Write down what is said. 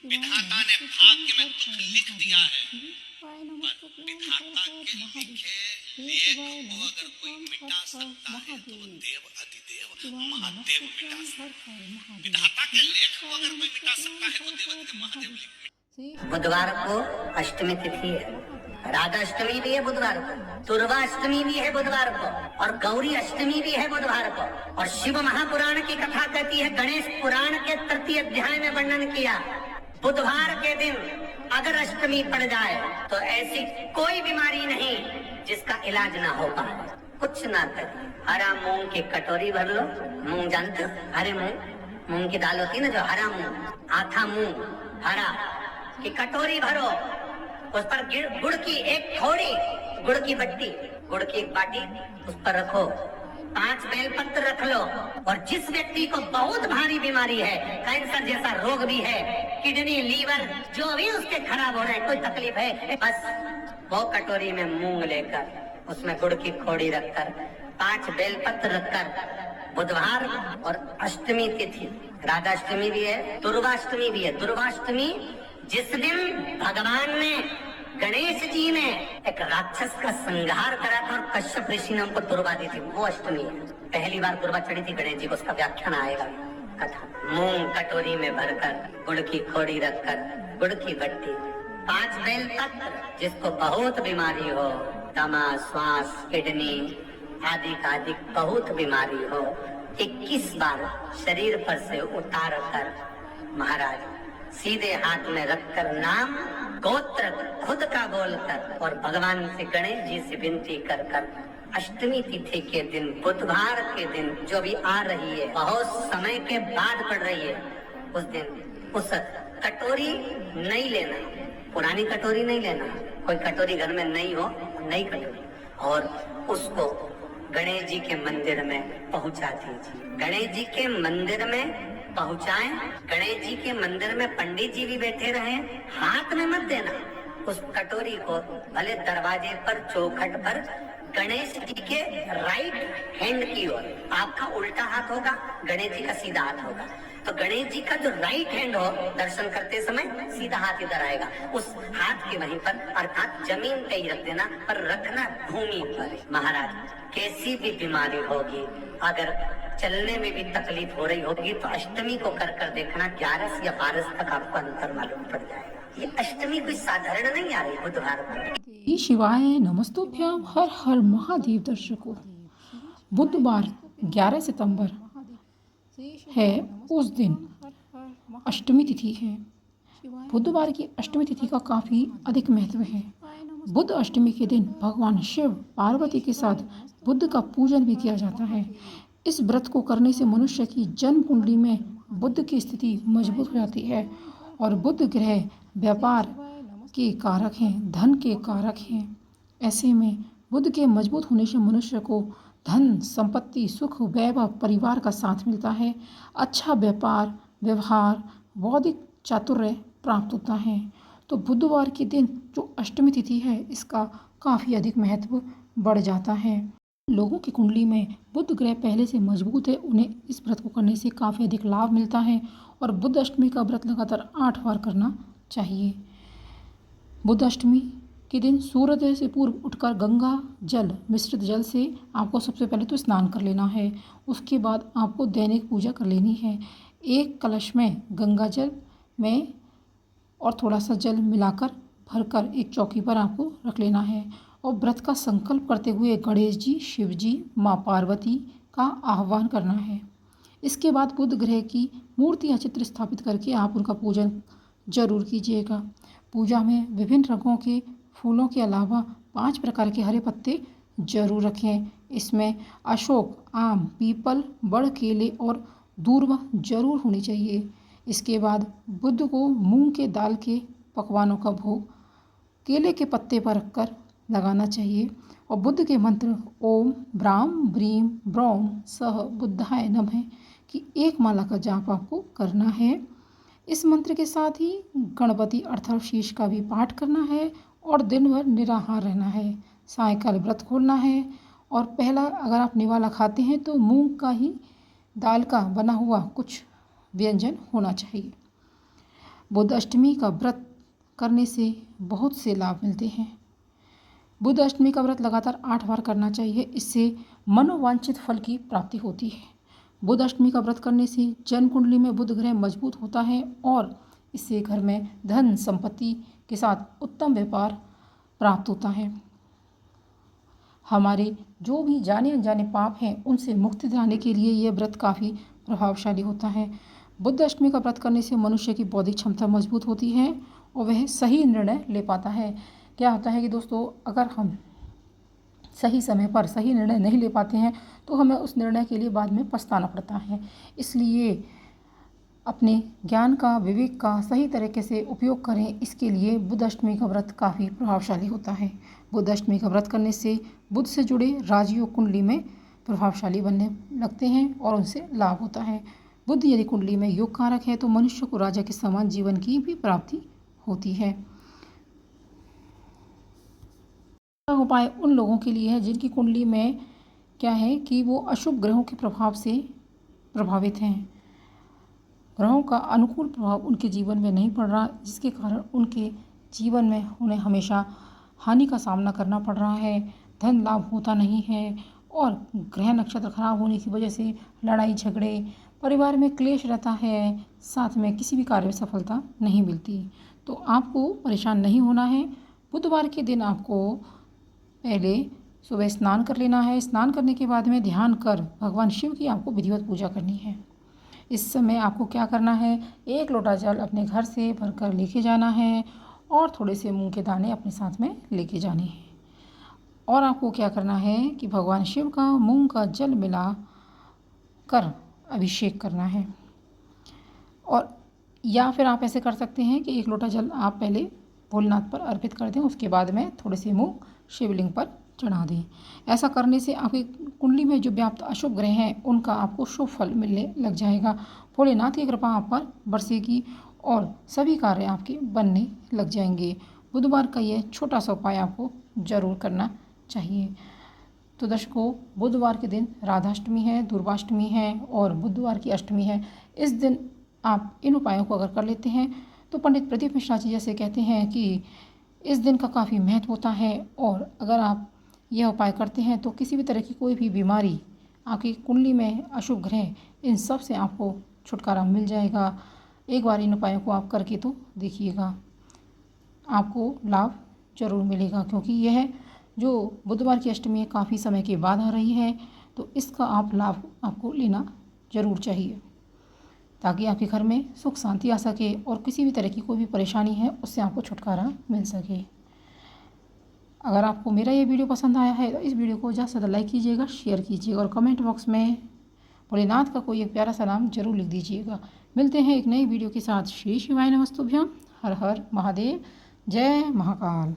विधाता ने भाग्य में दुख लिख दिया है, पर विधाता के लिखे लेख को अगर कोई मिटा सकता है तो वो देव अधिदेव महादेव मिटा सकता है। विधाता के लेख को अगर कोई मिटा सकता है तो देव अधिदेव महादेव। बुधवार को अष्टमी तिथि है, राधा अष्टमी भी है बुधवार को, दुर्गा अष्टमी भी है बुधवार को, और गौरी अष्टमी भी है बुधवार को। और शिव महापुराण की कथा कहती है, गणेश पुराण के 3 अध्याय में वर्णन किया, बुधवार के दिन अगर अष्टमी पड़ जाए तो ऐसी कोई बीमारी नहीं जिसका इलाज ना हो पाए। कुछ ना करिए, हरा मूंग की कटोरी भर लो, मूंग जानते हो, हरे मूंग की दाल होती है ना, जो हरा मूंग, आथा मूंग हरा की कटोरी भरो, उस पर गुड़ की एक थोड़ी, गुड़ की बट्टी, गुड़ की एक बाटी उस पर रखो, 5 बेलपत्र रख लो, और जिस व्यक्ति को बहुत भारी बीमारी है, कैंसर जैसा रोग भी है, किडनी लीवर जो भी उसके खराब हो रहे हैं, कोई तकलीफ है, बस वो कटोरी में मूंग लेकर उसमें गुड़ की खोड़ी रखकर 5 बेलपत्र रखकर, बुधवार और अष्टमी तिथि, राधाष्टमी भी है, दुर्गाष्टमी भी है। दुर्गाष्टमी जिस दिन भगवान ने, गणेश जी ने एक राक्षस का संहार करा था और कश्यप ऋषि ने उनको दुर्गा दी थी, वो अष्टमी है। पहली बार दुर्गा चढ़ी थी गणेश जी को, उसका व्याख्यान आएगा कथा। मूंग कटोरी में भरकर, गुड़ की खोड़ी रखकर, गुड़ की बट्टी, 5 बेलपत्र, जिसको बहुत बीमारी हो, दमा, श्वास, किडनी आदि का आदि बहुत बीमारी हो, 21 बार शरीर पर से उतार कर महाराज सीधे हाथ में रखकर नाम गोत्र खुद का बोलकर और भगवान से, गणेश जी से विनती कर कर अष्टमी तिथि के दिन, बुधवार के दिन जो भी आ रही है, बहुत समय के बाद पड़ रही है, उस दिन उस कटोरी नहीं लेना, पुरानी कटोरी नहीं लेना, कोई कटोरी घर में नहीं हो, नई कटोरी, और उसको गणेश जी के मंदिर में पहुंचा दीजिए। गणेश जी के मंदिर में पहुंचाएं, गणेश जी के मंदिर में पंडित जी भी बैठे रहे, हाथ में मत देना उस कटोरी को, भले दरवाजे पर, चौखट पर, गणेश जी के राइट हैंड की ओर, आपका उल्टा हाथ होगा, गणेश जी का सीधा हाथ होगा, तो गणेश जी का जो राइट हैंड हो, दर्शन करते समय सीधा हाथ इधर आएगा, उस हाथ के वहीं पर, अर्थात जमीन पे ही रख देना, पर रखना भूमि पर। महाराज कैसी भी बीमारी होगी, अगर चलने में भी तकलीफ हो रही होगी, तो अष्टमी को कर कर देखना, 11 या 12 तक आपको अंतर मालूम पड़ जाएगा। ये अष्टमी कोई साधारण नहीं आ रही बुधवार को। शिवाय नमस्तुभ्याम, हर हर महादेव। दर्शकों, बुधवार 11 सितंबर है, उस दिन अष्टमी तिथि है। बुधवार की अष्टमी तिथि का काफ़ी अधिक महत्व है। बुध अष्टमी के दिन भगवान शिव पार्वती के साथ बुध का पूजन भी किया जाता है। इस व्रत को करने से मनुष्य की जन्म कुंडली में बुध की स्थिति मजबूत हो जाती है, और बुध ग्रह व्यापार के कारक हैं, धन के कारक हैं। ऐसे में बुध के मजबूत होने से मनुष्य को धन, संपत्ति, सुख, वैभव, परिवार का साथ मिलता है, अच्छा व्यापार, व्यवहार, बौद्धिक चातुर्य प्राप्त होता है। तो बुधवार के दिन जो अष्टमी तिथि है, इसका काफ़ी अधिक महत्व बढ़ जाता है। लोगों की कुंडली में बुध ग्रह पहले से मजबूत है, उन्हें इस व्रत को करने से काफ़ी अधिक लाभ मिलता है, और बुध अष्टमी का व्रत लगातार 8 बार करना चाहिए। बुध अष्टमी के दिन सूर्योदय से पूर्व उठकर गंगा जल, मिश्रित जल से आपको सबसे पहले तो स्नान कर लेना है। उसके बाद आपको दैनिक पूजा कर लेनी है। एक कलश में गंगा जल में और थोड़ा सा जल मिलाकर भरकर एक चौकी पर आपको रख लेना है, और व्रत का संकल्प करते हुए गणेश जी, शिव जी, माँ पार्वती का आह्वान करना है। इसके बाद बुध ग्रह की मूर्ति या चित्र स्थापित करके आप उनका पूजन जरूर कीजिएगा। पूजा में विभिन्न रंगों के फूलों के अलावा 5 प्रकार के हरे पत्ते जरूर रखें। इसमें अशोक, आम, पीपल, बड़, केले और दूर्वा जरूर होनी चाहिए। इसके बाद बुध को मूंग के दाल के पकवानों का भोग केले के पत्ते पर रखकर लगाना चाहिए, और बुध के मंत्र ओम ब्राम ब्रीम ब्रौम सह बुद्धाय नमः की 1 माला का जाप आपको करना है। इस मंत्र के साथ ही गणपति अर्थशीष का भी पाठ करना है, और दिन भर निराहार रहना है। सायंकाल व्रत खोलना है, और पहला अगर आप निवाला खाते हैं तो मूंग का ही दाल का बना हुआ कुछ व्यंजन होना चाहिए। बुद्ध अष्टमी का व्रत करने से बहुत से लाभ मिलते हैं। बुद्ध अष्टमी का व्रत लगातार 8 बार करना चाहिए, इससे मनोवांछित फल की प्राप्ति होती है। बुद्ध अष्टमी का व्रत करने से जन्म कुंडली में बुध ग्रह मजबूत होता है और इससे घर में धन संपत्ति के साथ उत्तम व्यापार प्राप्त होता है। हमारे जो भी जाने अनजाने पाप हैं उनसे मुक्ति दिलाने के लिए यह व्रत काफ़ी प्रभावशाली होता है। बुद्ध अष्टमी का व्रत करने से मनुष्य की बौद्धिक क्षमता मजबूत होती है और वह सही निर्णय ले पाता है। क्या होता है कि दोस्तों, अगर हम सही समय पर सही निर्णय नहीं ले पाते हैं तो हमें उस निर्णय के लिए बाद में पछताना पड़ता है। इसलिए अपने ज्ञान का, विवेक का सही तरीके से उपयोग करें। इसके लिए बुद्ध अष्टमी का व्रत काफ़ी प्रभावशाली होता है। बुद्ध अष्टमी का व्रत करने से बुद्ध से जुड़े राजयोग कुंडली में प्रभावशाली बनने लगते हैं और उनसे लाभ होता है। बुद्ध यदि कुंडली में योग कारक है तो मनुष्य को राजा के समान जीवन की भी प्राप्ति होती है। उपाय उन लोगों के लिए है जिनकी कुंडली में क्या है कि वो अशुभ ग्रहों के प्रभाव से प्रभावित हैं। ग्रहों का अनुकूल प्रभाव उनके जीवन में नहीं पड़ रहा, जिसके कारण उनके जीवन में उन्हें हमेशा हानि का सामना करना पड़ रहा है, धन लाभ होता नहीं है और ग्रह नक्षत्र खराब होने की वजह से लड़ाई झगड़े, परिवार में क्लेश रहता है, साथ में किसी भी कार्य में सफलता नहीं मिलती। तो आपको परेशान नहीं होना है। बुधवार के दिन आपको पहले सुबह स्नान कर लेना है। स्नान करने के बाद में ध्यान कर भगवान शिव की आपको विधिवत पूजा करनी है। इस समय आपको क्या करना है, 1 लोटा जल अपने घर से भरकर लेके जाना है और थोड़े से मूंग के दाने अपने साथ में लेके जाने हैं। और आपको क्या करना है कि भगवान शिव का मूंग का जल मिला कर अभिषेक करना है। और या फिर आप ऐसे कर सकते हैं कि 1 लोटा जल आप पहले भोलेनाथ पर अर्पित कर दें, उसके बाद में थोड़े से मूंग शिवलिंग पर चढ़ा दें। ऐसा करने से आपकी कुंडली में जो व्याप्त अशुभ ग्रह हैं उनका आपको शुभ फल मिलने लग जाएगा। भोलेनाथ की कृपा आप पर बरसेगी और सभी कार्य आपके बनने लग जाएंगे। बुधवार का यह छोटा सा उपाय आपको जरूर करना चाहिए। तो दर्शकों, बुधवार के दिन राधाष्टमी है, दुर्गाष्टमी है और बुधवार की अष्टमी है। इस दिन आप इन उपायों को अगर कर लेते हैं तो पंडित प्रदीप मिश्रा जी जैसे कहते हैं कि इस दिन का काफ़ी महत्व होता है और अगर आप यह उपाय करते हैं तो किसी भी तरह की कोई भी बीमारी, आपकी कुंडली में अशुभ ग्रह, इन सब से आपको छुटकारा मिल जाएगा। एक बार इन उपायों को आप करके तो देखिएगा, आपको लाभ जरूर मिलेगा। क्योंकि यह जो बुधवार की अष्टमी है काफ़ी समय के बाद आ रही है, तो इसका आप लाभ आपको लेना जरूर चाहिए ताकि आपके घर में सुख शांति आ सके और किसी भी तरह की कोई भी परेशानी है उससे आपको छुटकारा मिल सके। अगर आपको मेरा ये वीडियो पसंद आया है तो इस वीडियो को ज़्यादा से ज़्यादा लाइक कीजिएगा, शेयर कीजिएगा और कमेंट बॉक्स में भोलेनाथ का कोई एक प्यारा सा नाम जरूर लिख दीजिएगा। मिलते हैं एक नई वीडियो के साथ। श्री शिवाय नमस्तुभ्यम। हर हर महादेव। जय महाकाल।